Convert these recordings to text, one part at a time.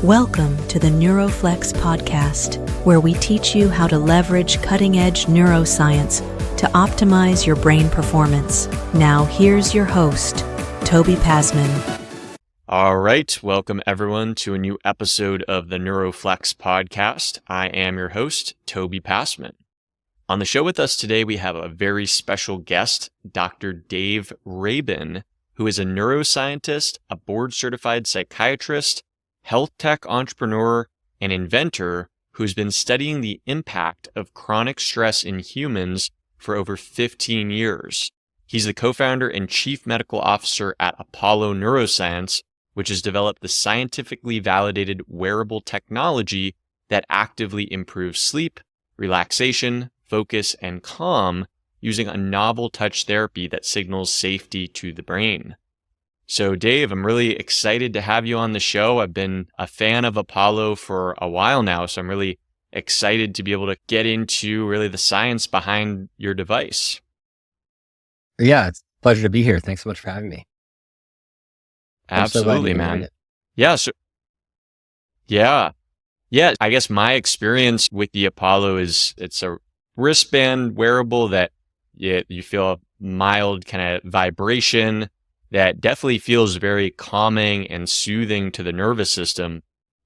Welcome to the Neuro Flex podcast, where we teach you how to leverage cutting-edge neuroscience to optimize your brain performance. Now, here's your host, Toby Passman. All right, welcome everyone to a new episode of the Neuro Flex podcast. I am your host, Toby Passman. On the show with us today, we have a very special guest, Dr. Dave Rabin, who is a neuroscientist, a board-certified psychiatrist, health tech entrepreneur, and inventor who's been studying the impact of chronic stress in humans for over 15 years. He's the co-founder and chief medical officer at Apollo Neuroscience, which has developed the scientifically validated wearable technology that actively improves sleep, relaxation, focus, and calm using a novel touch therapy that signals safety to the brain. So Dave, I'm really excited to have you on the show. I've been a fan of Apollo for a while now, so I'm really excited to be able to get into really the science behind your device. Yeah, it's a pleasure to be here. Thanks so much for having me. Absolutely, man. Yeah. I guess my experience with the Apollo is it's a wristband wearable that you feel a mild kind of vibration that definitely feels very calming and soothing to the nervous system.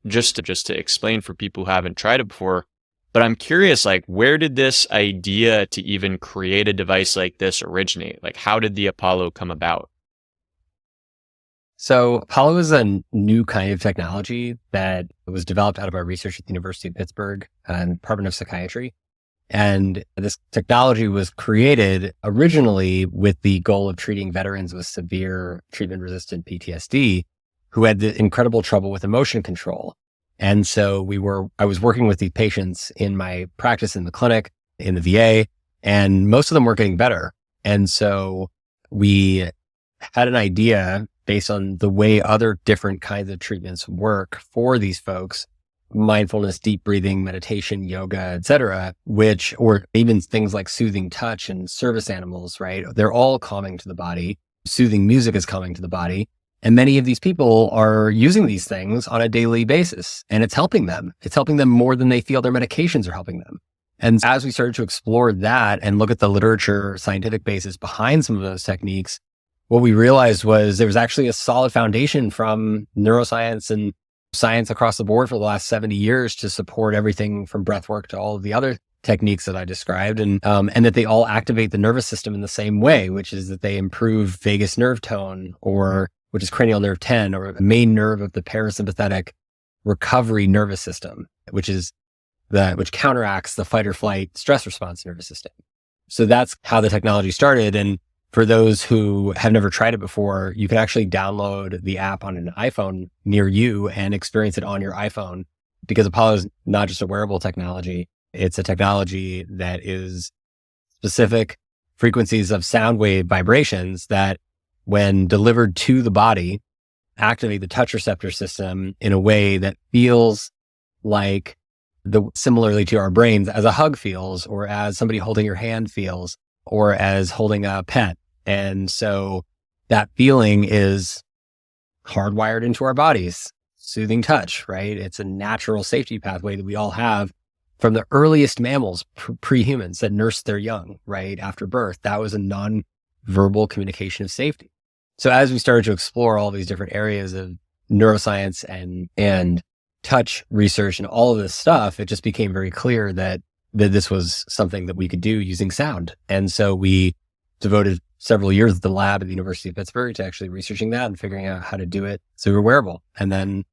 Just to explain for people who haven't tried it before, but I'm curious, like, where did this idea to even create a device like this originate? Like, how did the Apollo come about? So Apollo is a new kind of technology that was developed out of our research at the University of Pittsburgh and Department of Psychiatry. And this technology was created originally with the goal of treating veterans with severe treatment-resistant PTSD who had the incredible trouble with emotion control. And so I was working with these patients in my practice in the clinic, in the VA, and most of them weren't getting better. And so we had an idea based on the way other different kinds of treatments work for these folks, mindfulness, deep breathing, meditation, yoga, etc., or even things like soothing touch and service animals, right? They're all calming to the body. Soothing music is calming to the body. And many of these people are using these things on a daily basis, and it's helping them. It's helping them more than they feel their medications are helping them. And as we started to explore that and look at the literature, scientific basis behind some of those techniques, what we realized was there was actually a solid foundation from neuroscience and science across the board for the last 70 years to support everything from breath work to all of the other techniques that I described, and that they all activate the nervous system in the same way, which is that they improve vagus nerve tone, which is cranial nerve 10, or the main nerve of the parasympathetic recovery nervous system, which counteracts the fight or flight stress response nervous system. So that's how the technology started. And for those who have never tried it before, you can actually download the app on an iPhone near you and experience it on your iPhone, because Apollo is not just a wearable technology. It's a technology that is specific frequencies of sound wave vibrations that, when delivered to the body, activate the touch receptor system in a way that feels like similarly to our brains as a hug feels, or as somebody holding your hand feels, or as holding a pet. And so that feeling is hardwired into our bodies. Soothing touch, right? It's a natural safety pathway that we all have from the earliest mammals, pre-humans, that nursed their young, right after birth. That was a non-verbal communication of safety. So as we started to explore all these different areas of neuroscience and touch research and all of this stuff, it just became very clear that this was something that we could do using sound. And so we devoted several years at the lab at the University of Pittsburgh to actually researching that and figuring out how to do it so we were wearable. And then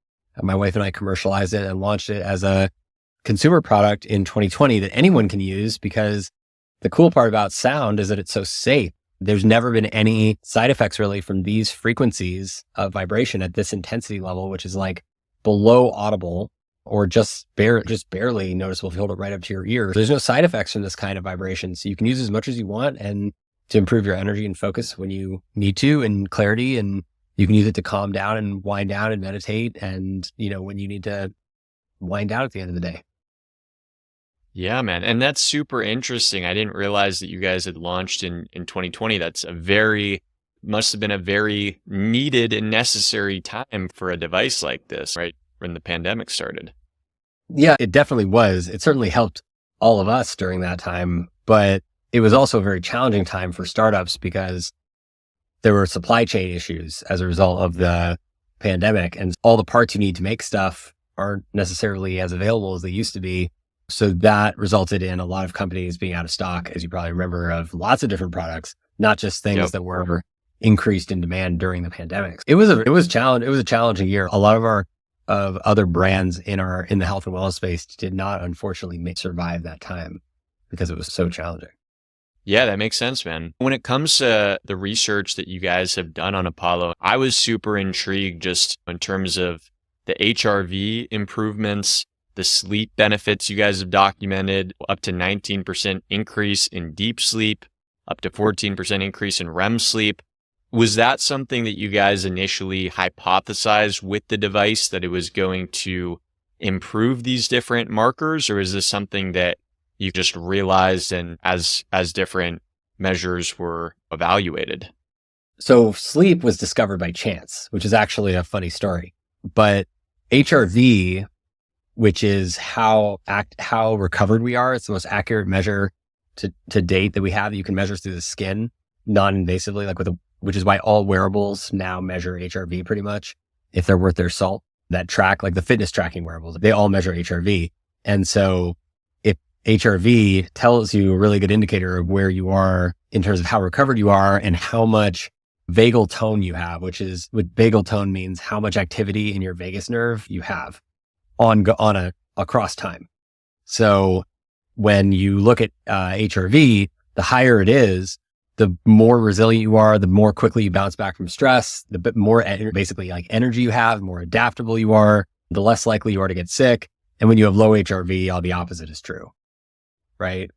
my wife and I commercialized it and launched it as a consumer product in 2020 that anyone can use, because the cool part about sound is that it's so safe. There's never been any side effects really from these frequencies of vibration at this intensity level, which is like below audible or just barely noticeable if you hold it right up to your ear. There's no side effects from this kind of vibration. So you can use as much as you want and to improve your energy and focus when you need to, and clarity. And you can use it to calm down and wind down and meditate. And, when you need to wind down at the end of the day. Yeah, man. And that's super interesting. I didn't realize that you guys had launched in 2020. That's must have been a very needed and necessary time for a device like this, right? when the pandemic started. Yeah, it definitely was. It certainly helped all of us during that time, but it was also a very challenging time for startups because there were supply chain issues as a result of the pandemic, and all the parts you need to make stuff aren't necessarily as available as they used to be. So that resulted in a lot of companies being out of stock, as you probably remember, of lots of different products, not just things that were increased in demand during the pandemic. It was a challenging year. A lot of other brands in the health and wellness space did not, unfortunately, survive that time because it was so challenging. Yeah, that makes sense, man. When it comes to the research that you guys have done on Apollo, I was super intrigued just in terms of the HRV improvements, the sleep benefits you guys have documented, up to 19% increase in deep sleep, up to 14% increase in REM sleep. Was that something that you guys initially hypothesized with the device, that it was going to improve these different markers, or is this something that you just realized and as different measures were evaluated? So sleep was discovered by chance, which is actually a funny story. But HRV, which is how recovered we are, it's the most accurate measure to date that we have that you can measure through the skin non-invasively, which is why all wearables now measure HRV pretty much, if they're worth their salt. That track, like the fitness tracking wearables, they all measure HRV. And so if HRV tells you a really good indicator of where you are in terms of how recovered you are and how much vagal tone you have, what vagal tone means how much activity in your vagus nerve you have across time. So when you look at HRV, the higher it is, the more resilient you are, the more quickly you bounce back from stress, the bit more basically like energy you have, the more adaptable you are, the less likely you are to get sick. And when you have low HRV, all the opposite is true, right?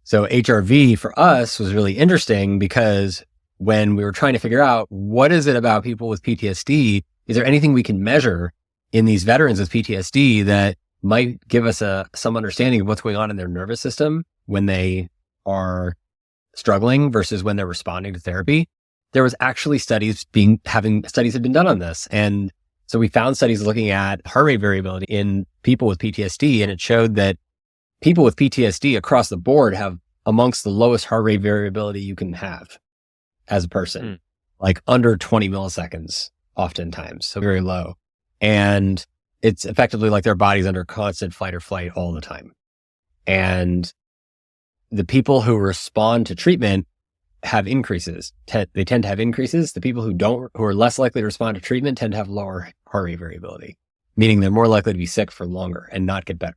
So HRV for us was really interesting because when we were trying to figure out what is it about people with PTSD, is there anything we can measure in these veterans with PTSD that might give us some understanding of what's going on in their nervous system when they are struggling versus when they're responding to therapy? There was actually studies had been done on this. And so we found studies looking at heart rate variability in people with PTSD, and it showed that people with PTSD across the board have amongst the lowest heart rate variability you can have as a person, like under 20 milliseconds oftentimes, so very low. And it's effectively like their body's under constant fight or flight all the time. And the people who respond to treatment have increases. They tend to have increases. The people who are less likely to respond to treatment tend to have lower heart rate variability, meaning they're more likely to be sick for longer and not get better.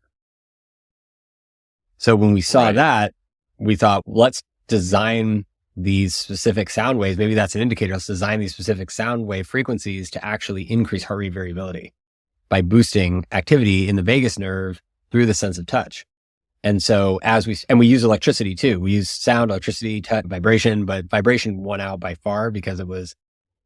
So when we saw that, we thought, let's design these specific sound waves. Maybe that's an indicator. Let's design these specific sound wave frequencies to actually increase heart rate variability by boosting activity in the vagus nerve through the sense of touch. And so we use electricity too. We use sound, electricity, touch, vibration, but vibration won out by far because it was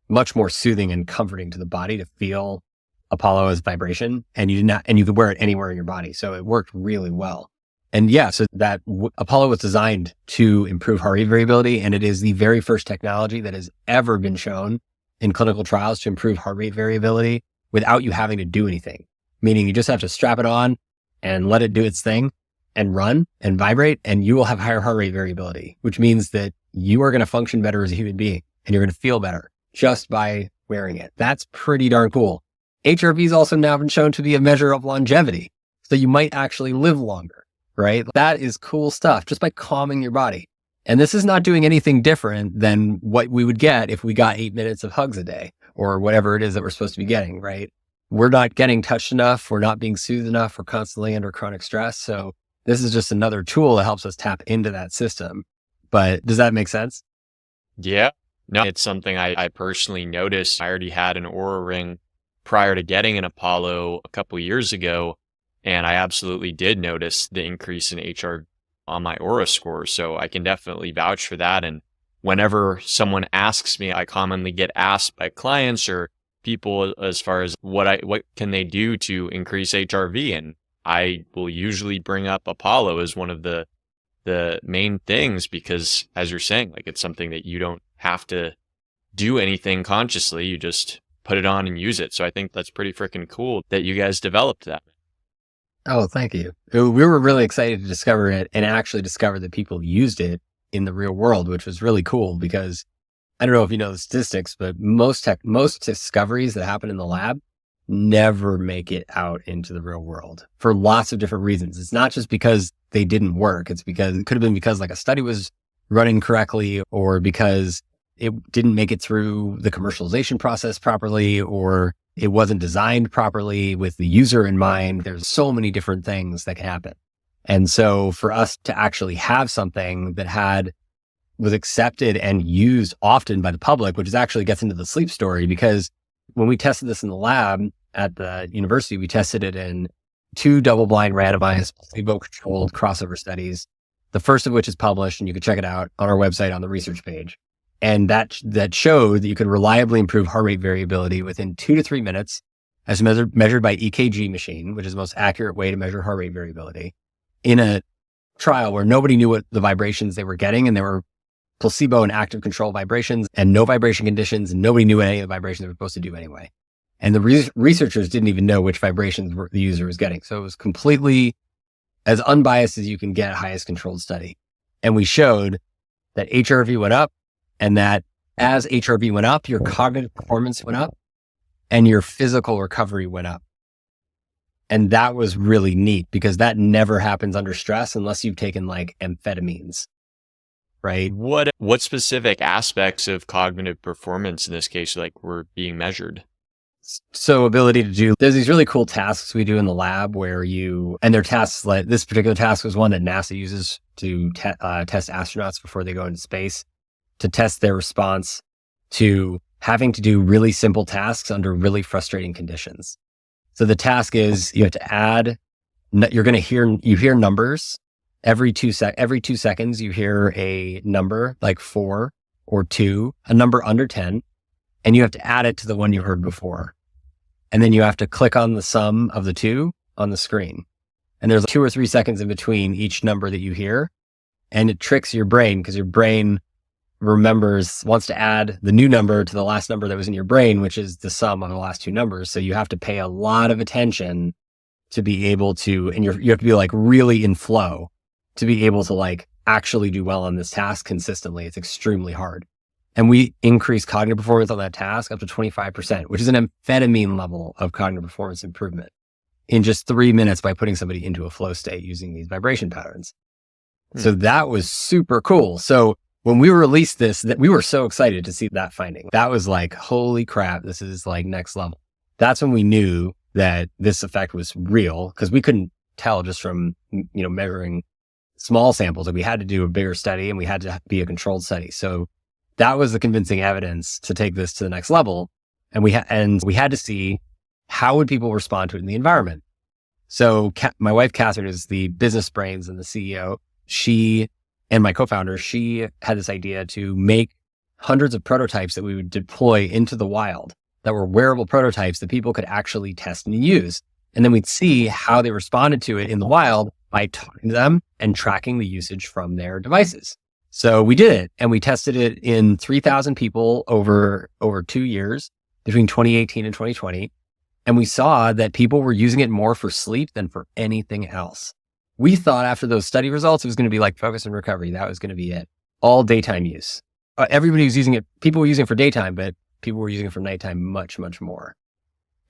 much more soothing and comforting to the body to feel Apollo as vibration. And you could wear it anywhere in your body. So it worked really well. And so that Apollo was designed to improve heart rate variability. And it is the very first technology that has ever been shown in clinical trials to improve heart rate variability without you having to do anything. Meaning you just have to strap it on and let it do its thing and run and vibrate, and you will have higher heart rate variability, which means that you are going to function better as a human being and you're going to feel better just by wearing it. That's pretty darn cool. HRV has also now been shown to be a measure of longevity. So you might actually live longer, right? That is cool stuff just by calming your body. And this is not doing anything different than what we would get if we got 8 minutes of hugs a day or whatever it is that we're supposed to be getting, right? We're not getting touched enough. We're not being soothed enough. We're constantly under chronic stress. So this is just another tool that helps us tap into that system. But does that make sense? Yeah. No, it's something I personally noticed. I already had an Oura Ring prior to getting an Apollo a couple years ago, and I absolutely did notice the increase in HR on my Oura score. So I can definitely vouch for that. And whenever someone asks me, I commonly get asked by clients or people as far as what can they do to increase HRV, and I will usually bring up Apollo as one of the main things because, as you're saying, like it's something that you don't have to do anything consciously. You just put it on and use it. So I think that's pretty freaking cool that you guys developed that. Oh, thank you. We were really excited to discover it and actually discover that people used it in the real world, which was really cool because I don't know if you know the statistics, but most discoveries that happen in the lab never make it out into the real world for lots of different reasons. It's not just because they didn't work. It's because it could have been because like a study was running correctly or because it didn't make it through the commercialization process properly, or it wasn't designed properly with the user in mind. There's so many different things that can happen. And so for us to actually have something that was accepted and used often by the public, which actually gets into the sleep story, because when we tested this in the lab at the university, we tested it in 2 double-blind randomized placebo-controlled crossover studies, the first of which is published, and you can check it out on our website on the research page. And that showed that you could reliably improve heart rate variability within 2 to 3 minutes as measured by EKG machine, which is the most accurate way to measure heart rate variability, in a trial where nobody knew what the vibrations they were getting, and there were placebo and active control vibrations and no vibration conditions, and nobody knew any of the vibrations they were supposed to do anyway. And the researchers didn't even know which vibrations the user was getting. So it was completely as unbiased as you can get, highest controlled study. And we showed that HRV went up, and that as HRV went up, your cognitive performance went up and your physical recovery went up. And that was really neat because that never happens under stress unless you've taken like amphetamines, right? What specific aspects of cognitive performance in this case, like, were being measured? So ability to do, there's these really cool tasks we do in the lab where and their tasks, like this particular task was one that NASA uses to test astronauts before they go into space, to test their response to having to do really simple tasks under really frustrating conditions. So the task is you have to add, you hear numbers every 2 seconds. You hear a number like 4 or 2, a number under 10, and you have to add it to the one you heard before. And then you have to click on the sum of the 2 on the screen. And there's 2 or 3 seconds in between each number that you hear. And it tricks your brain because your brain wants to add the new number to the last number that was in your brain, which is the sum of the last 2 numbers. So you have to pay a lot of attention to be able to, and you have to be like really in flow to be able to like actually do well on this task consistently. It's extremely hard. And we increase cognitive performance on that task up to 25%, which is an amphetamine level of cognitive performance improvement in just 3 minutes by putting somebody into a flow state using these vibration patterns. So that was super cool. So when we released this, that we were so excited to see that finding. That was like, holy crap, this is like next level. That's when we knew that this effect was real because we couldn't tell just from, measuring small samples. That we had to do a bigger study and we had to be a controlled study. So that was the convincing evidence to take this to the next level. And we had to see how would people respond to it in the environment. So my wife, Catherine, is the business brains and the CEO. She and my co-founder, she had this idea to make hundreds of prototypes that we would deploy into the wild that were wearable prototypes that people could actually test and use. And then we'd see how they responded to it in the wild by talking to them and tracking the usage from their devices. So we did it, and we tested it in 3,000 people over 2 years between 2018 and 2020. And we saw that people were using it more for sleep than for anything else. We thought after those study results, it was going to be like focus and recovery. That was going to be it. All daytime use. Everybody was using it. People were using it for daytime, but people were using it for nighttime much, much more.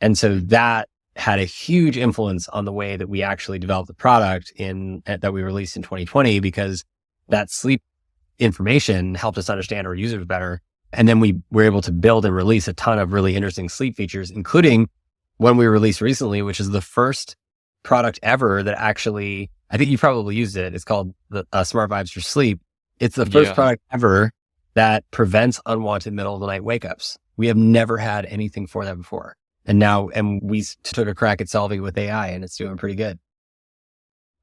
And so that had a huge influence on the way that we actually developed the product that we released in 2020, because that sleep information helped us understand our users better. And then we were able to build and release a ton of really interesting sleep features, including one we released recently, which is the first product ever that actually, I think you probably used it. It's called the Smart Vibes for Sleep. It's the first product ever that prevents unwanted middle of the night wake ups. We have never had anything for that before. And we took a crack at solving it with AI, and it's doing pretty good.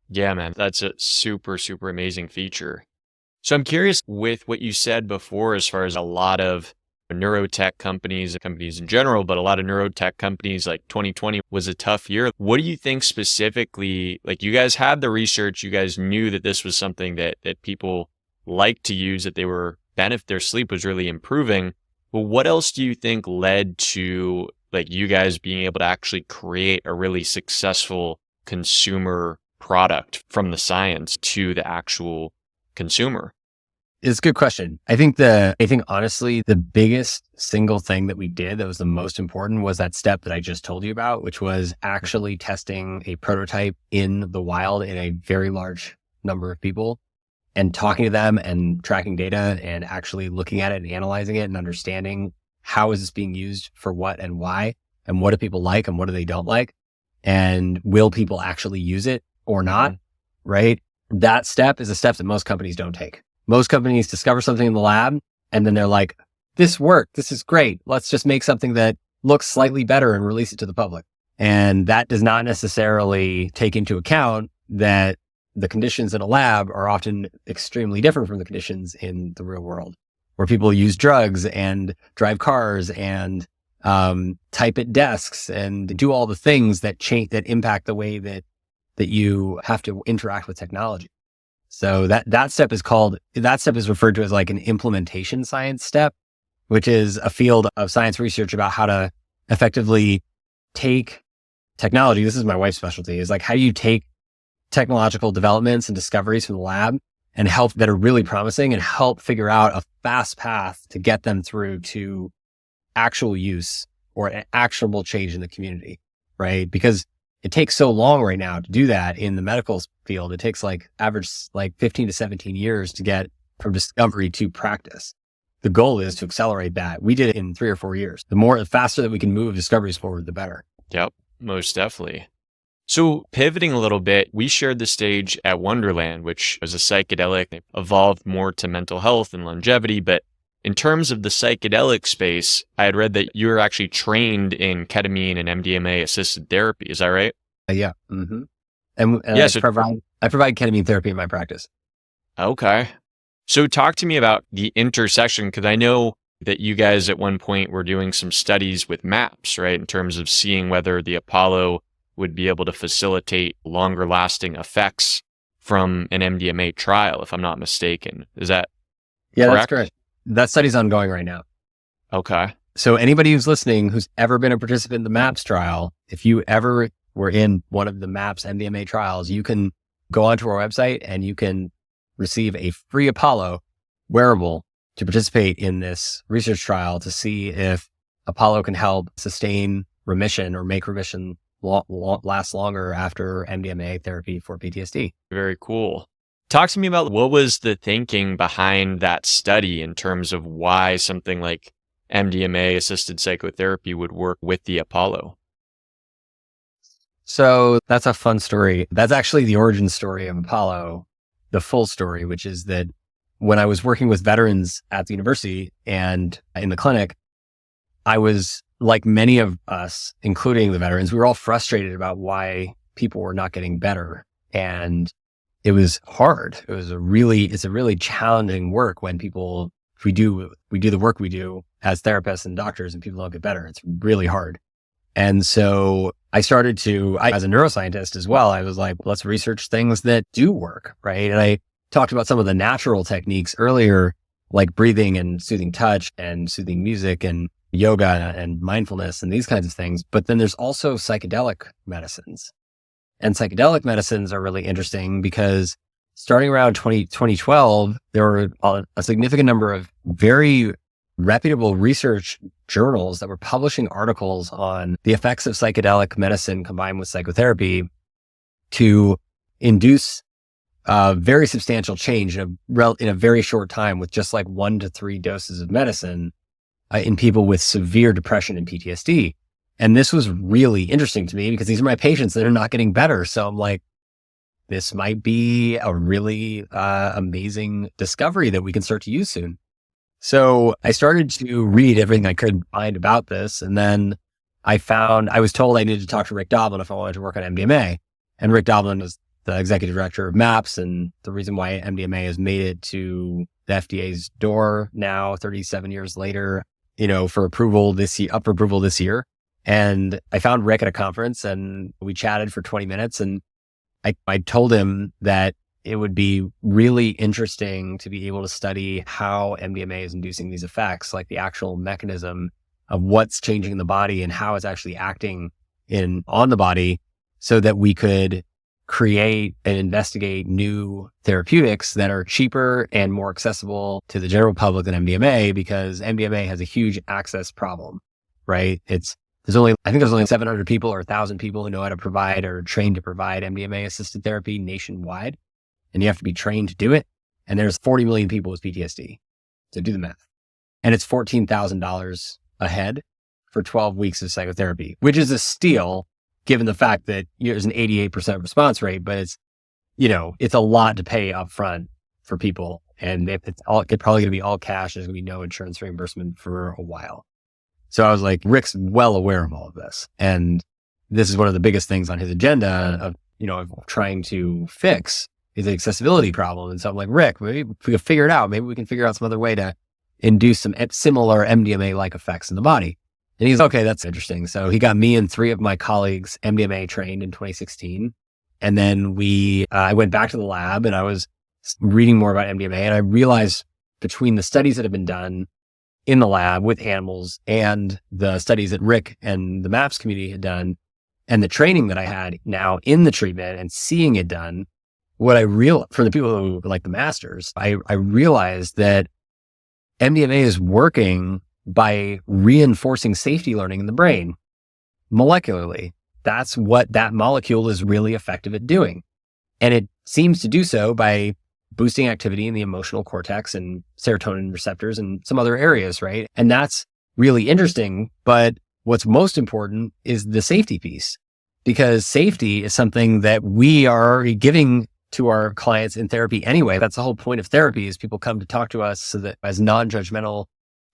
Yeah, man, that's a super, super amazing feature. So I'm curious with what you said before, as far as a lot of neurotech companies in general, but a lot of neurotech companies, like 2020 was a tough year. What do you think specifically, like you guys had the research, you guys knew that this was something that people liked to use, that their sleep was really improving. Well, what else do you think led to like you guys being able to actually create a really successful consumer product from the science to the actual consumer? It's a good question. I think honestly, the biggest single thing that we did that was the most important was that step that I just told you about, which was actually testing a prototype in the wild in a very large number of people and talking to them and tracking data and actually looking at it and analyzing it and understanding how is this being used for what and why, and what do people like and what do they don't like, and will people actually use it or not, right? That step is a step that most companies don't take. Most companies discover something in the lab and then they're like, this worked. This is great. Let's just make something that looks slightly better and release it to the public. And that does not necessarily take into account that the conditions in a lab are often extremely different from the conditions in the real world, where people use drugs and drive cars and type at desks and do all the things that impact the way that you have to interact with technology. So that step is referred to as like an implementation science step, which is a field of science research about how to effectively take technology. This is my wife's specialty, is like, how do you take technological developments and discoveries from the lab and help that are really promising and help figure out a fast path to get them through to actual use or an actionable change in the community, right? Because it takes so long right now to do that in the medical field. It takes average 15 to 17 years to get from discovery to practice. The goal is to accelerate that. We did it in 3 or 4 years. The faster that we can move discoveries forward, the better. Yep, most definitely. So pivoting a little bit, we shared the stage at Wonderland, which was a psychedelic. It evolved more to mental health and longevity. But in terms of the psychedelic space, I had read that you were actually trained in ketamine and MDMA-assisted therapy. Is that right? Yeah. Mm-hmm. And yeah, I provide ketamine therapy in my practice. Okay. So talk to me about the intersection, because I know that you guys at one point were doing some studies with MAPS, right? In terms of seeing whether the Apollo would be able to facilitate longer lasting effects from an MDMA trial, if I'm not mistaken. Is that correct? That's correct. That study's ongoing right now. Okay. So anybody who's listening, who's ever been a participant in the MAPS trial, if you ever were in one of the MAPS MDMA trials, you can go onto our website and you can receive a free Apollo wearable to participate in this research trial to see if Apollo can help sustain remission or make remission last longer after MDMA therapy for PTSD. Very cool. Talk to me about what was the thinking behind that study in terms of why something like MDMA-assisted psychotherapy would work with the Apollo. So that's a fun story. That's actually the origin story of Apollo, the full story, which is that when I was working with veterans at the university and in the clinic, I was, like many of us, including the veterans, we were all frustrated about why people were not getting better. And it was hard. It's a really challenging work when we do the work we do as therapists and doctors and people don't get better. It's really hard. And so I started as a neuroscientist as well, I was like, let's research things that do work, right? And I talked about some of the natural techniques earlier, like breathing and soothing touch and soothing music and yoga and mindfulness and these kinds of things. But then there's also psychedelic medicines. And psychedelic medicines are really interesting because starting around 2012, there were a significant number of very reputable research journals that were publishing articles on the effects of psychedelic medicine combined with psychotherapy to induce very substantial change in a very short time with just 1 to 3 doses of medicine in people with severe depression and PTSD. And this was really interesting to me because these are my patients that are not getting better. So I'm like, this might be a really amazing discovery that we can start to use soon. So I started to read everything I could find about this. And then I was told I needed to talk to Rick Doblin if I wanted to work on MDMA. And Rick Doblin is the executive director of MAPS. And the reason why MDMA has made it to the FDA's door now, 37 years later, for approval this year. And I found Rick at a conference and we chatted for 20 minutes. And I told him that it would be really interesting to be able to study how MDMA is inducing these effects, like the actual mechanism of what's changing in the body and how it's actually acting on the body, so that we could create and investigate new therapeutics that are cheaper and more accessible to the general public than MDMA, because MDMA has a huge access problem, right? I think there's only 700 people or 1,000 people who know how to provide or are trained to provide MDMA-assisted therapy nationwide. And you have to be trained to do it. And there's 40 million people with PTSD. So do the math. And it's $14,000 a head for 12 weeks of psychotherapy, which is a steal given the fact that there's an 88% response rate, but it's a lot to pay up front for people. And it's probably going to be all cash. There's going to be no insurance reimbursement for a while. So I was like, Rick's well aware of all of this. And this is one of the biggest things on his agenda of trying to fix is the accessibility problem. And so I'm like, Rick, maybe if we can figure it out, maybe we can figure out some other way to induce some similar MDMA-like effects in the body. And he's okay, that's interesting. So he got me and 3 of my colleagues MDMA trained in 2016. And then I went back to the lab and I was reading more about MDMA, and I realized between the studies that have been done in the lab with animals and the studies that Rick and the MAPS community had done and the training that I had now in the treatment and seeing it done, what I realized for the people who like the masters, I realized that MDMA is working by reinforcing safety learning in the brain molecularly. That's what that molecule is really effective at doing. And it seems to do so by boosting activity in the emotional cortex and serotonin receptors and some other areas, right? And that's really interesting. But what's most important is the safety piece, because safety is something that we are already giving to our clients in therapy anyway. That's the whole point of therapy, is people come to talk to us so that as non-judgmental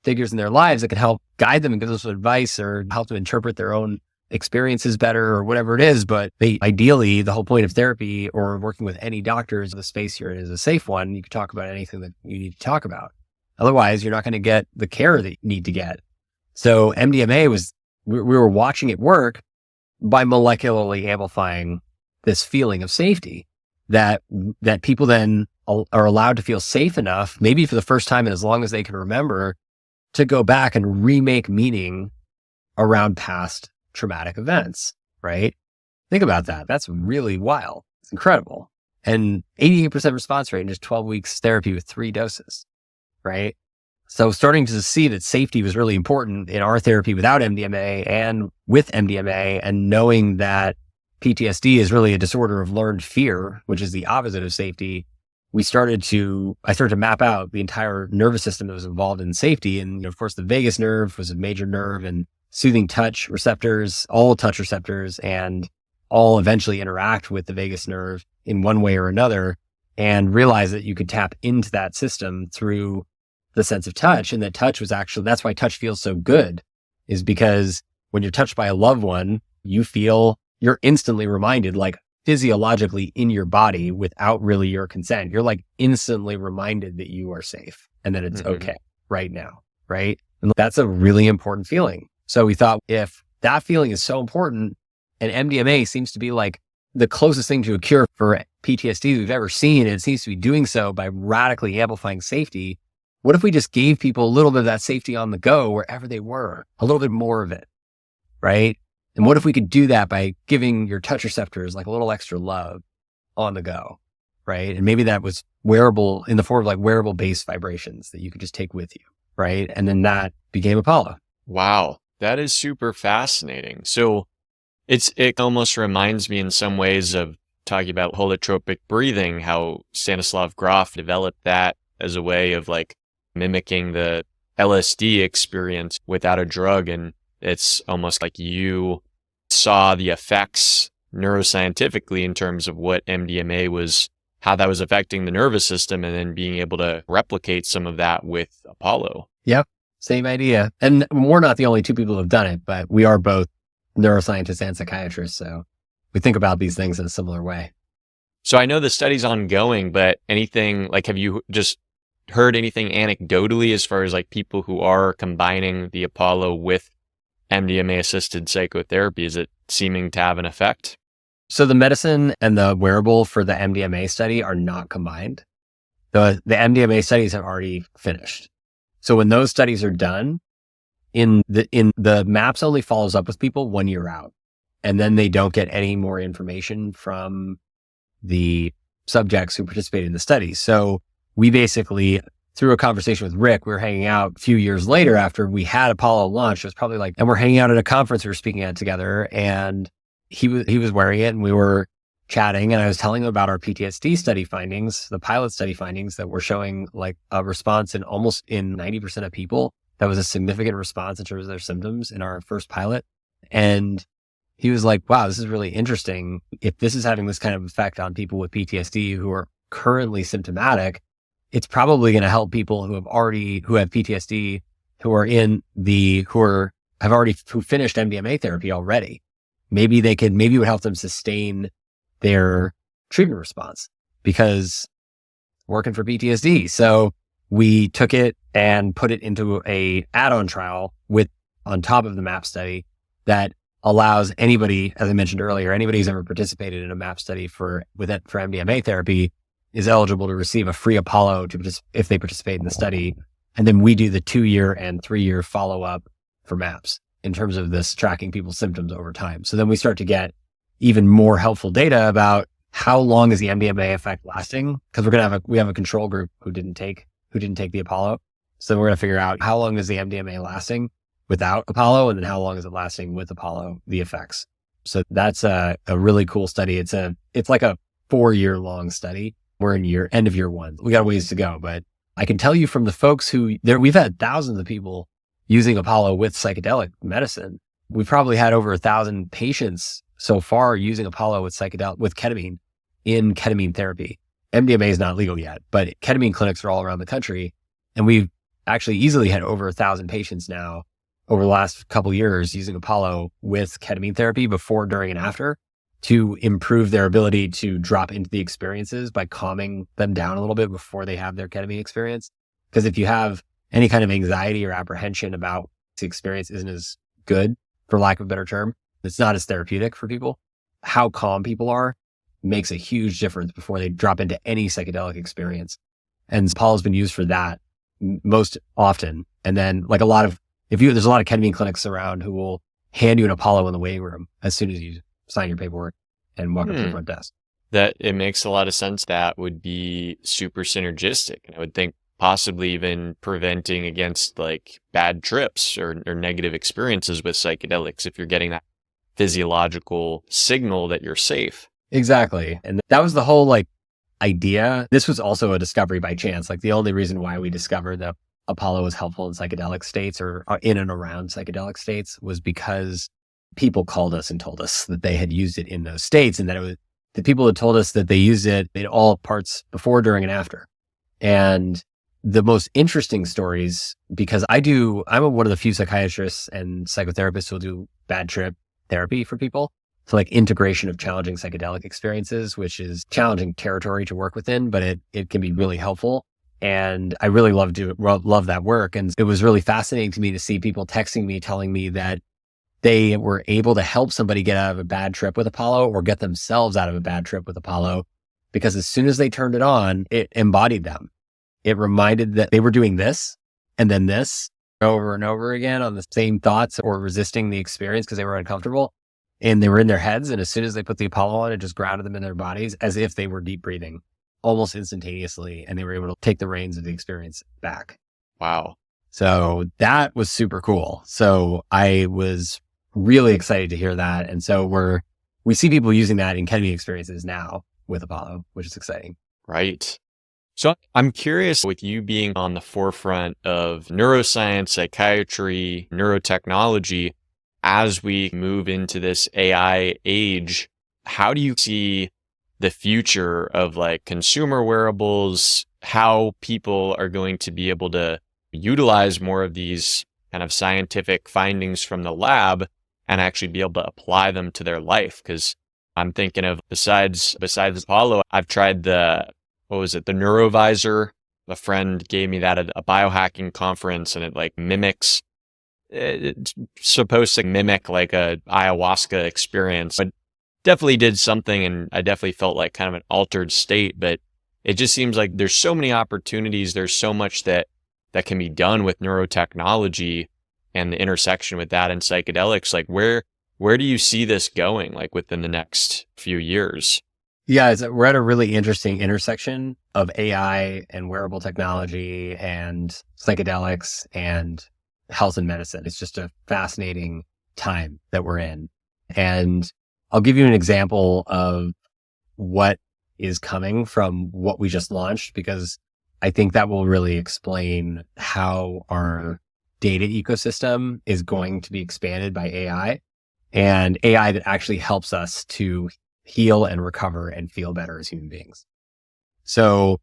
figures in their lives that can help guide them and give them some advice or help them interpret their own experiences better or whatever it is. But ideally, the whole point of therapy or working with any doctor is the space you're in is a safe one. You can talk about anything that you need to talk about. Otherwise, you're not going to get the care that you need to get. So MDMA we were watching it work by molecularly amplifying this feeling of safety that people then are allowed to feel safe enough, maybe for the first time and as long as they can remember, to go back and remake meaning around past traumatic events, right? Think about that. That's really wild. It's incredible. And 88% response rate in just 12 weeks therapy with 3 doses, right? So starting to see that safety was really important in our therapy without MDMA and with MDMA, and knowing that PTSD is really a disorder of learned fear, which is the opposite of safety. I started to map out the entire nervous system that was involved in safety. And of course, the vagus nerve was a major nerve, and soothing touch receptors, all touch receptors, and all eventually interact with the vagus nerve in one way or another, and realize that you could tap into that system through the sense of touch. And that touch was that's why touch feels so good, is because when you're touched by a loved one, you're instantly reminded, like physiologically in your body without really your consent. You're like instantly reminded that you are safe and that it's okay right now, right? And that's a really important feeling. So we thought, if that feeling is so important and MDMA seems to be like the closest thing to a cure for PTSD we've ever seen, and it seems to be doing so by radically amplifying safety, what if we just gave people a little bit of that safety on the go wherever they were, a little bit more of it, right? And what if we could do that by giving your touch receptors like a little extra love on the go, right? And maybe that was wearable in the form of like wearable based vibrations that you could just take with you, right? And then that became Apollo. Wow, that is super fascinating. So it almost reminds me in some ways of talking about holotropic breathing, how Stanislav Grof developed that as a way of like mimicking the LSD experience without a drug. And it's almost like you saw the effects neuroscientifically in terms of what MDMA was, how that was affecting the nervous system, and then being able to replicate some of that with Apollo. Yep. Same idea. And we're not the only 2 people who have done it, but we are both neuroscientists and psychiatrists. So we think about these things in a similar way. So I know the study's ongoing, but anything like, have you just heard anything anecdotally as far as like people who are combining the Apollo with MDMA-assisted psychotherapy? Is it seeming to have an effect? So the medicine and the wearable for the MDMA study are not combined. The MDMA studies have already finished. So when those studies are done, in the MAPS only follows up with people 1 year out, and then they don't get any more information from the subjects who participated in the study. So we basically, through a conversation with Rick, we were hanging out a few years later after we had Apollo launch. It was probably and we're hanging out at a conference we were speaking at together, and he was wearing it, and we were chatting, and I was telling him about our PTSD study findings, the pilot study findings that were showing a response in almost 90% of people. That was a significant response in terms of their symptoms in our first pilot. And he was like, wow, this is really interesting. If this is having this kind of effect on people with PTSD who are currently symptomatic, it's probably going to help people who have PTSD, who finished MDMA therapy already. Maybe it would help them sustain their treatment response because working for PTSD. So we took it and put it into a add-on trial on top of the MAP study that allows anybody, as I mentioned earlier, anybody who's ever participated in a MAP study for MDMA therapy is eligible to receive a free Apollo if they participate in the study. And then we do the 2-year and 3-year follow-up for MAPS in terms of this tracking people's symptoms over time. So then we start to get even more helpful data about how long is the MDMA effect lasting? Because we have a control group who didn't take the Apollo. So we're going to figure out how long is the MDMA lasting without Apollo, and then how long is it lasting with Apollo, the effects. So that's a really cool study. It's like a 4-year long study. We're in end of year 1. We got a ways to go, but I can tell you from the folks we've had thousands of people using Apollo with psychedelic medicine. We've probably had over 1,000 patients so far using Apollo with ketamine in ketamine therapy. MDMA is not legal yet, but ketamine clinics are all around the country. And we've actually easily had over 1,000 patients now over the last couple of years using Apollo with ketamine therapy before, during, and after to improve their ability to drop into the experiences by calming them down a little bit before they have their ketamine experience. Because if you have any kind of anxiety or apprehension about the experience isn't as good, for lack of a better term, it's not as therapeutic for people. How calm people are makes a huge difference before they drop into any psychedelic experience. And Apollo's been used for that most often. And then there's a lot of ketamine clinics around who will hand you an Apollo in the waiting room as soon as you sign your paperwork and walk up to the front desk. That it makes a lot of sense. That would be super synergistic. And I would think possibly even preventing against bad trips or negative experiences with psychedelics if you're getting that physiological signal that you're safe. Exactly. And that was the whole idea. This was also a discovery by chance. The only reason why we discovered that Apollo was helpful in psychedelic states or in and around psychedelic states was because people called us and told us that they had used it in those states, and that it was the people had told us that they used it in all parts before, during, and after. And the most interesting stories, because I'm one of the few psychiatrists and psychotherapists who will do bad trip therapy for people. So integration of challenging psychedelic experiences, which is challenging territory to work within, but it can be really helpful. And I really love that work. And it was really fascinating to me to see people texting me, telling me that they were able to help somebody get out of a bad trip with Apollo or get themselves out of a bad trip with Apollo, because as soon as they turned it on, it embodied them. It reminded that they were doing this and then this over and over again on the same thoughts or resisting the experience because they were uncomfortable. And they were in their heads. And as soon as they put the Apollo on, it just grounded them in their bodies as if they were deep breathing almost instantaneously. And they were able to take the reins of the experience back. Wow. So that was super cool. So I was really excited to hear that. And so we see people using that in ketamine experiences now with Apollo, which is exciting. Right. So I'm curious, with you being on the forefront of neuroscience, psychiatry, neurotechnology, as we move into this AI age, how do you see the future of consumer wearables, how people are going to be able to utilize more of these kind of scientific findings from the lab and actually be able to apply them to their life? Because I'm thinking of, besides Apollo, I've tried the Neurovisor. A friend gave me that at a biohacking conference, and it mimics. It's supposed to mimic a ayahuasca experience, but definitely did something, and I definitely felt like kind of an altered state, but it just seems like there's so many opportunities. There's so much that can be done with neurotechnology and the intersection with that and psychedelics. Like where do you see this going, like within the next few years? Yeah, we're at a really interesting intersection of AI and wearable technology and psychedelics and health and medicine. It's just a fascinating time that we're in. And I'll give you an example of what is coming from what we just launched, because I think that will really explain how our data ecosystem is going to be expanded by AI, and AI that actually helps us to heal and recover and feel better as human beings. So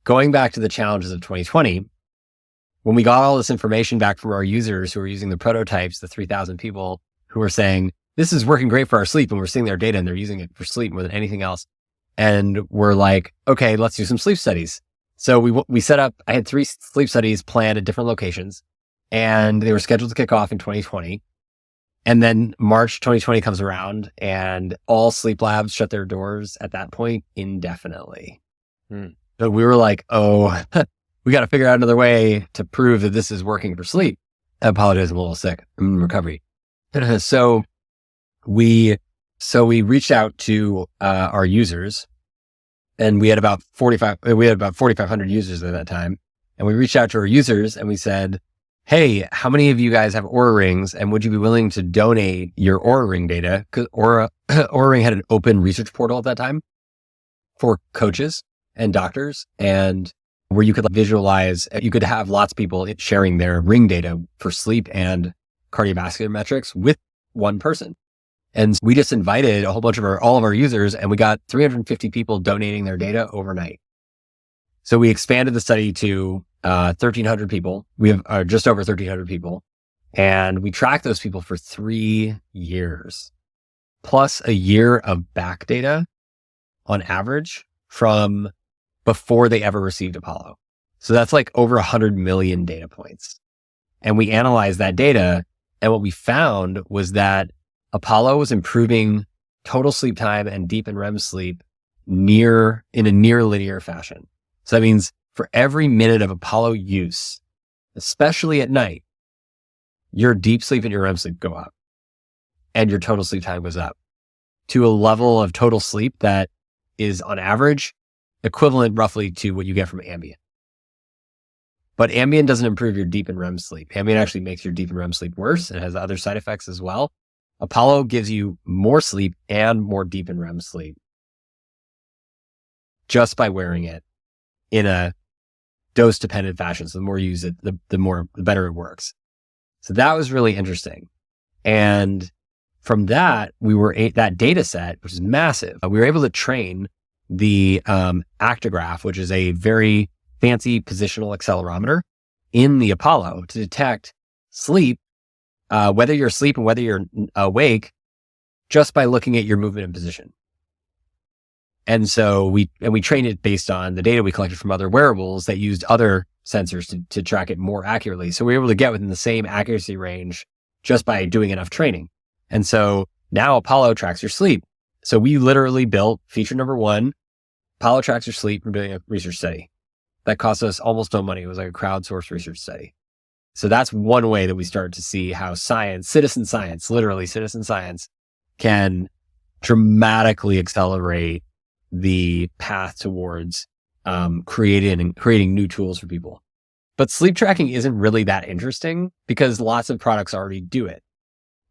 going back to the challenges of 2020, when we got all this information back from our users who were using the prototypes, the 3,000 people who were saying, this is working great for our sleep, and we're seeing their data and they're using it for sleep more than anything else. And we're like, okay, let's do some sleep studies. So we set up, I had 3 sleep studies planned at different locations, and they were scheduled to kick off in 2020. And then March 2020 comes around and all sleep labs shut their doors at that point indefinitely. So we were like, oh, we got to figure out another way to prove that this is working for sleep. I apologize, I'm a little sick. I'm in recovery. So we reached out to our users, and we had about 4,500 users at that time. And we reached out to our users and we said, hey, how many of you guys have Oura Rings, and would you be willing to donate your Oura Ring data? Because Oura Ring had an open research portal at that time for coaches and doctors, and where you could visualize, you could have lots of people sharing their ring data for sleep and cardiovascular metrics with one person. And we just invited a whole bunch of all of our users, and we got 350 people donating their data overnight. So we expanded the study to 1,300 people. We have just over 1,300 people, and we tracked those people for 3 years, plus a year of back data on average from before they ever received Apollo. So that's like over 100 million data points. And we analyzed that data, and what we found was that Apollo was improving total sleep time and deep and REM sleep in a near linear fashion. So that means for every minute of Apollo use, especially at night, your deep sleep and your REM sleep go up, and your total sleep time goes up to a level of total sleep that is on average equivalent roughly to what you get from Ambien. But Ambien doesn't improve your deep and REM sleep. Ambien actually makes your deep and REM sleep worse and has other side effects as well. Apollo gives you more sleep and more deep and REM sleep just by wearing it in a dose-dependent fashion. So the more you use it, the better it works. So that was really interesting. And from that, that data set, which is massive, we were able to train the actigraph, which is a very fancy positional accelerometer in the Apollo to detect sleep, whether you're asleep and whether you're awake, just by looking at your movement and position. And so we trained it based on the data we collected from other wearables that used other sensors to track it more accurately. So we were able to get within the same accuracy range just by doing enough training. And so now Apollo tracks your sleep. So we literally built feature number 1, Apollo tracks your sleep from doing a research study. That cost us almost no money. It was like a crowdsourced research study. So that's one way that we started to see how citizen science can dramatically accelerate the path towards creating new tools for people. But sleep tracking isn't really that interesting because lots of products already do it.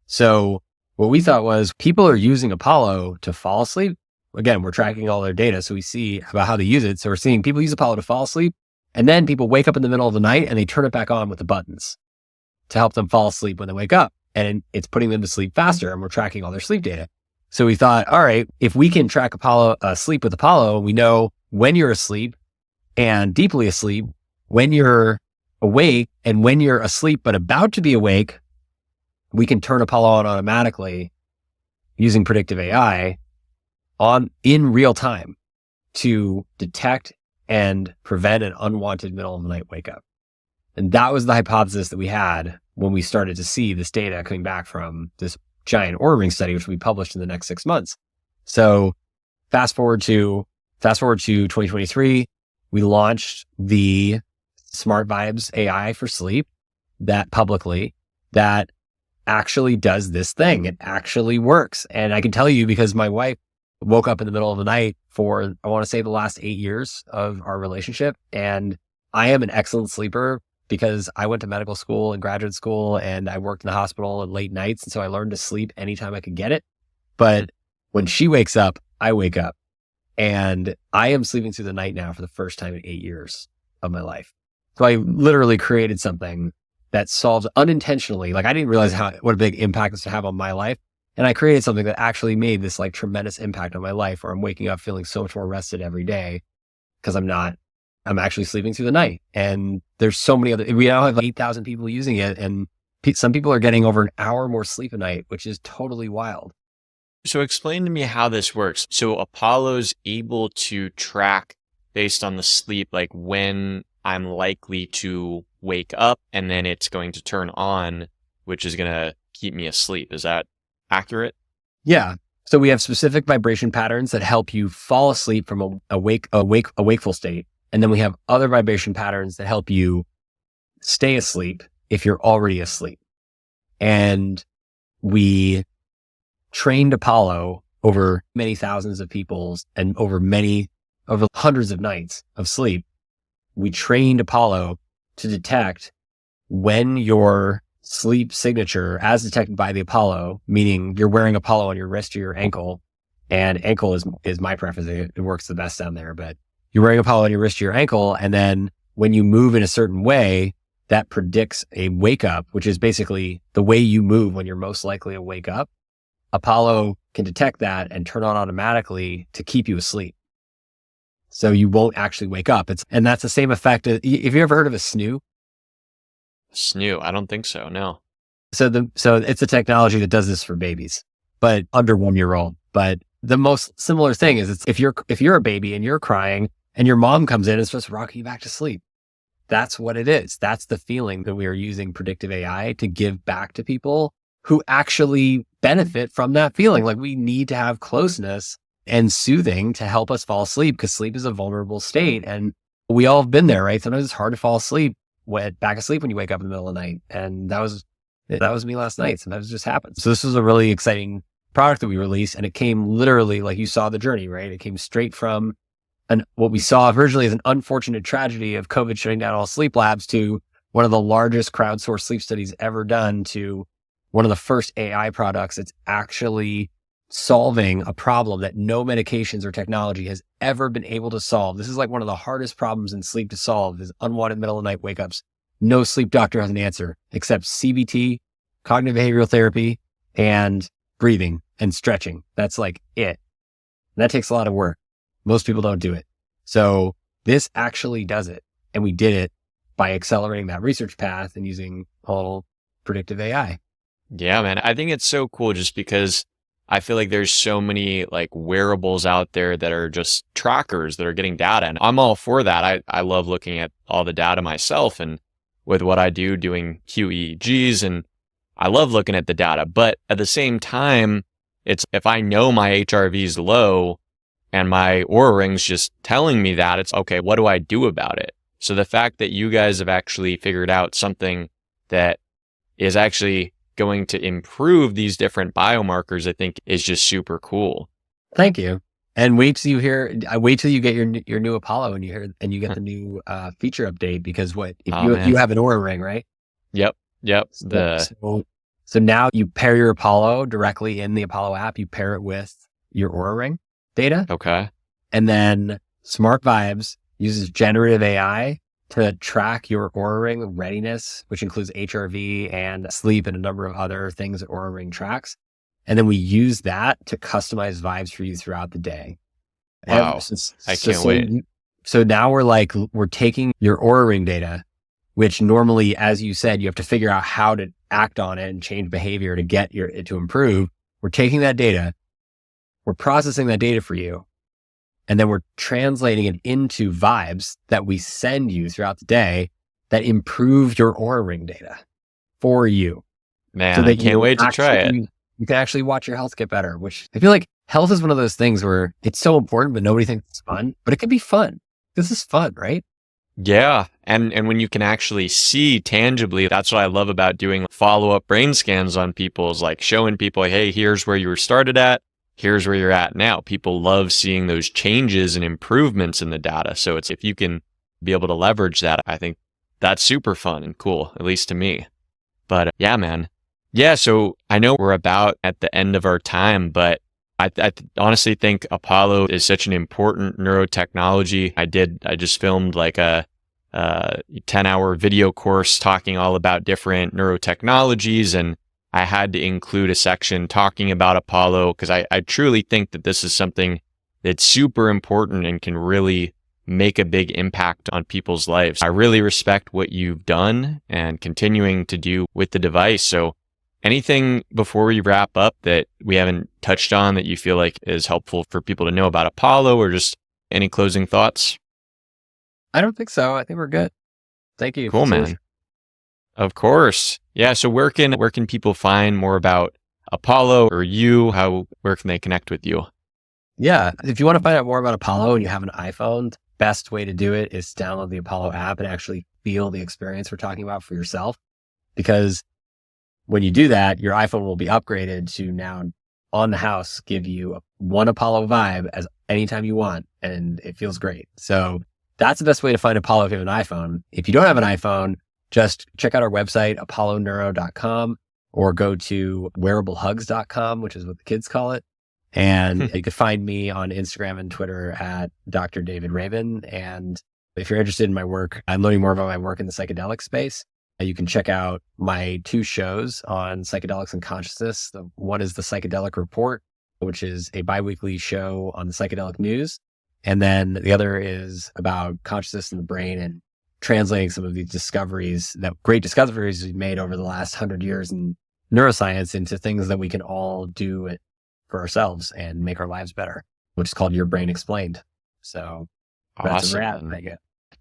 So what we thought was people are using Apollo to fall asleep. Again, we're tracking all their data, so we see about how they use it. So we're seeing people use Apollo to fall asleep, and then people wake up in the middle of the night and they turn it back on with the buttons to help them fall asleep when they wake up. And it's putting them to sleep faster, and we're tracking all their sleep data. So we thought, all right, if we can track Apollo sleep with Apollo, we know when you're asleep and deeply asleep, when you're awake and when you're asleep but about to be awake, we can turn Apollo on automatically using predictive AI in real time to detect and prevent an unwanted middle of the night wake up. And that was the hypothesis that we had when we started to see this data coming back from this giant Oura Ring study, which we published in the next 6 months. So fast forward to 2023, we launched the Smart Vibes AI for sleep that actually does this thing. It actually works. And I can tell you because my wife woke up in the middle of the night for, I want to say, the last 8 years of our relationship. And I am an excellent sleeper because I went to medical school and graduate school and I worked in the hospital at late nights. And so I learned to sleep anytime I could get it. But when she wakes up, I wake up, and I am sleeping through the night now for the first time in 8 years of my life. So I literally created something that solves unintentionally. Like I didn't realize what a big impact this would have on my life. And I created something that actually made this like tremendous impact on my life, where I'm waking up feeling so much more rested every day because I'm actually sleeping through the night. And there's so many we now have like 8,000 people using it. And some people are getting over an hour more sleep a night, which is totally wild. So explain to me how this works. So Apollo's able to track based on the sleep, like when I'm likely to wake up, and then it's going to turn on, which is going to keep me asleep. Is that accurate? Yeah. So we have specific vibration patterns that help you fall asleep from a wakeful state. And then we have other vibration patterns that help you stay asleep if you're already asleep. And we trained Apollo over many thousands of people and over hundreds of nights of sleep. We trained Apollo to detect when your sleep signature, as detected by the Apollo, meaning you're wearing Apollo on your wrist or your ankle, and ankle is my preference. It works the best down there, but you're wearing Apollo on your wrist or your ankle. And then when you move in a certain way, that predicts a wake up, which is basically the way you move when you're most likely to wake up. Apollo can detect that and turn on automatically to keep you asleep. So you won't actually wake up. And that's the same effect. Have you ever heard of a snoo? Snoo? I don't think so. No. So it's a technology that does this for babies, but under 1 year old. But the most similar thing is if you're a baby and you're crying and your mom comes in and starts rocking you back to sleep. That's what it is. That's the feeling that we are using predictive AI to give back to people who actually benefit from that feeling. Like we need to have closeness and soothing to help us fall asleep, because sleep is a vulnerable state. And we all have been there, right? Sometimes it's hard to fall asleep, back asleep when you wake up in the middle of the night. And that was me last night. Sometimes it just happens. So this was a really exciting product that we released, and it came literally, like you saw the journey, right? It came straight from what we saw originally as an unfortunate tragedy of COVID shutting down all sleep labs to one of the largest crowdsourced sleep studies ever done, to one of the first AI products that's actually solving a problem that no medications or technology has ever been able to solve. This is like one of the hardest problems in sleep to solve, is unwanted middle of the night wake ups. No sleep doctor has an answer except CBT, cognitive behavioral therapy, and breathing and stretching. That's like it. And that takes a lot of work. Most people don't do it. So this actually does it. And we did it by accelerating that research path and using a little predictive AI. Yeah, man. I think it's so cool just because I feel like there's so many like wearables out there that are just trackers that are getting data. And I'm all for that. I love looking at all the data myself, and with what I do doing QEEGs, and I love looking at the data. But at the same time, it's if I know my HRV is low and my Oura Ring's just telling me that, it's okay, what do I do about it? So the fact that you guys have actually figured out something that is actually going to improve these different biomarkers, I think is just super cool. Thank you. And wait till you get your new Apollo and you get the new feature update, because you have an Oura Ring, right? Yep. So now you pair your Apollo directly in the Apollo app. You pair it with your Oura Ring data. Okay. And then Smart Vibes uses generative AI to track your Oura Ring readiness, which includes HRV and sleep and a number of other things that Oura Ring tracks. And then we use that to customize vibes for you throughout the day. Wow. I can't wait. So now we're taking your Oura Ring data, which normally, as you said, you have to figure out how to act on it and change behavior to get it to improve. We're taking that data, we're processing that data for you, and then we're translating it into vibes that we send you throughout the day that improve your Oura Ring data for you. Man, so I can't wait to try it. You can actually watch your health get better, which I feel like health is one of those things where it's so important, but nobody thinks it's fun, but it can be fun. This is fun, right? Yeah. And when you can actually see tangibly, that's what I love about doing follow-up brain scans on people, is like showing people, hey, here's where you were started at. Here's where you're at now. People love seeing those changes and improvements in the data. So it's, if you can be able to leverage that, I think that's super fun and cool, at least to me. But yeah, man. Yeah. So I know we're about at the end of our time, but I honestly think Apollo is such an important neurotechnology. I just filmed like a 10-hour video course talking all about different neurotechnologies, and I had to include a section talking about Apollo because I truly think that this is something that's super important and can really make a big impact on people's lives. I really respect what you've done and continuing to do with the device. So anything before we wrap up that we haven't touched on that you feel like is helpful for people to know about Apollo, or just any closing thoughts? I don't think so. I think we're good. Thank you. Cool, man. Of course. Yeah. So where can people find more about Apollo or you? Where can they connect with you? Yeah. If you want to find out more about Apollo and you have an iPhone, the best way to do it is download the Apollo app and actually feel the experience we're talking about for yourself. Because when you do that, your iPhone will be upgraded to now on the house, give you one Apollo vibe as anytime you want. And it feels great. So that's the best way to find Apollo if you have an iPhone. If you don't have an iPhone, just check out our website, apolloneuro.com, or go to wearablehugs.com, which is what the kids call it. And you can find me on Instagram and Twitter at Dr. David Rabin. And if you're interested in my work, I'm learning more about my work in the psychedelic space. You can check out my 2 shows on psychedelics and consciousness. The one is the Psychedelic Report, which is a biweekly show on the psychedelic news. And then the other is about consciousness in the brain and translating some of these great discoveries we've made over the last 100 years in neuroscience into things that we can all do for ourselves and make our lives better, which is called Your Brain Explained. So that's a wrap.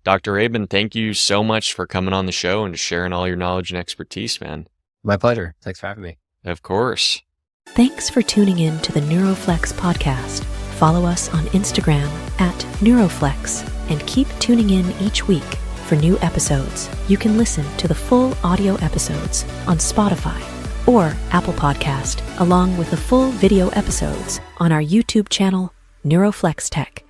Dr. Rabin, thank you so much for coming on the show and sharing all your knowledge and expertise, man. My pleasure. Thanks for having me. Of course. Thanks for tuning in to the Neuro Flex podcast. Follow us on Instagram at Neuro Flex and keep tuning in each week for new episodes. You can listen to the full audio episodes on Spotify or Apple Podcast, along with the full video episodes on our YouTube channel, Neuro Flex Tech.